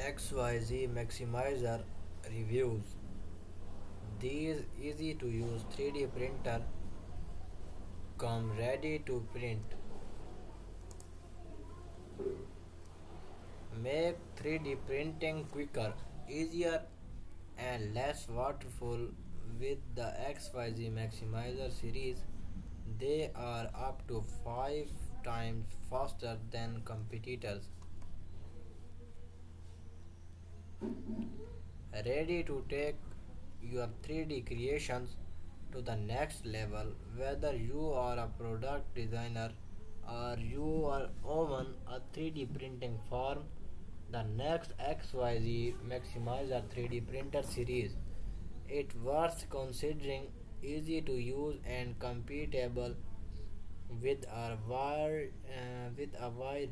XYZMaximizer reviews. These easy to use 3D printer come ready to print. Make 3D printing quicker, easier and less waterful with the XYZMaximizer series. They are up to 5 times faster than competitors. Ready to take your 3D creations to the next level. Whether you are a product designer or you are own a 3D printing firm, the next XYZ Maximizer 3D printer series it worth considering, easy to use and compatible with a wide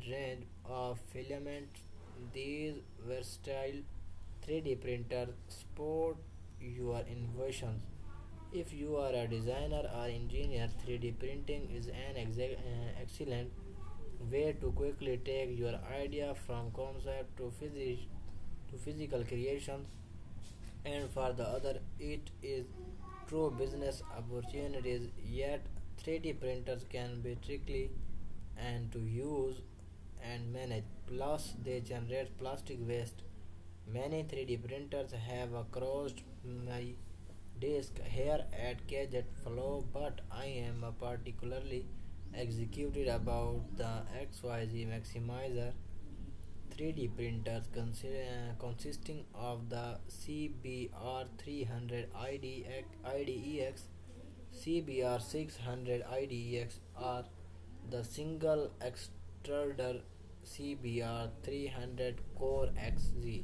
range of filaments. These versatile 3D printers support your innovations. If you are a designer or engineer, 3D printing is an excellent way to quickly take your idea from concept to physical creations, and for the other it is true business opportunities. Yet 3D printers can be tricky and to use and manage, plus they generate plastic waste. Many 3D printers have crossed my desk here at Gadget Flow, but I am particularly executed about the XYZ Maximizer 3D printers consisting of the CBR 300 IDEX, CBR 600 IDEX, or the single extruder CBR 300 Core XZ.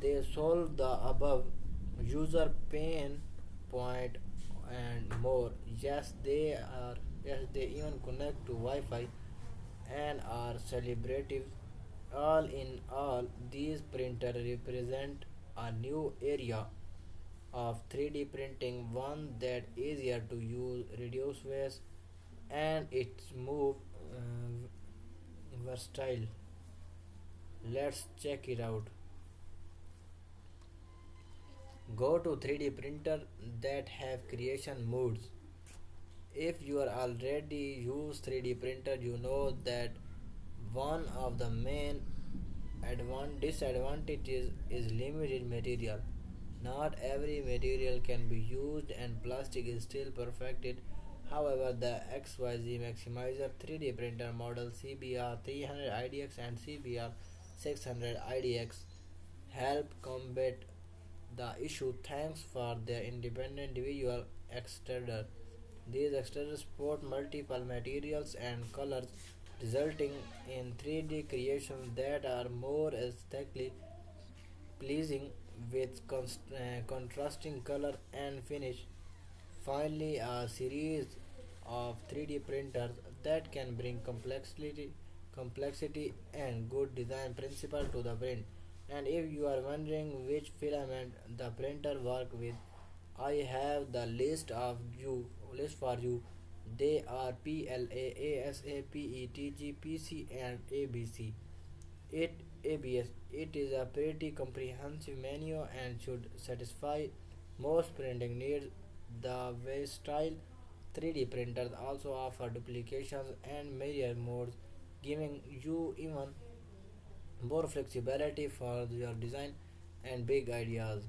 They solve the above user pain point and more. Yes, they even connect to Wi-Fi and are celebrative. All in all, these printers represent a new area of 3D printing, one that easier to use, reduce waste, and it's move versatile. Let's check it out. Go to 3D printer that have creation modes. If you are already use 3D printer, you know that one of the main disadvantages is limited material. Not every material can be used and plastic is still perfected. However, the XYZ Maximizer 3D printer model CBR 300 IDX and CBR 600 IDX help combat the issue thanks for their independent individual extruder. These extruders support multiple materials and colors, resulting in 3D creations that are more aesthetically pleasing with contrasting color and finish. Finally, a series of 3D printers that can bring complexity and good design principle to the print. And if you are wondering which filament the printer work with, I have the list for you. They are PLA, ASA, PETG, PC, and ABC. It ABS. It is a pretty comprehensive menu and should satisfy most printing needs. The versatile 3D printers also offer duplications and mirror modes, giving you even more flexibility for your design and big ideas.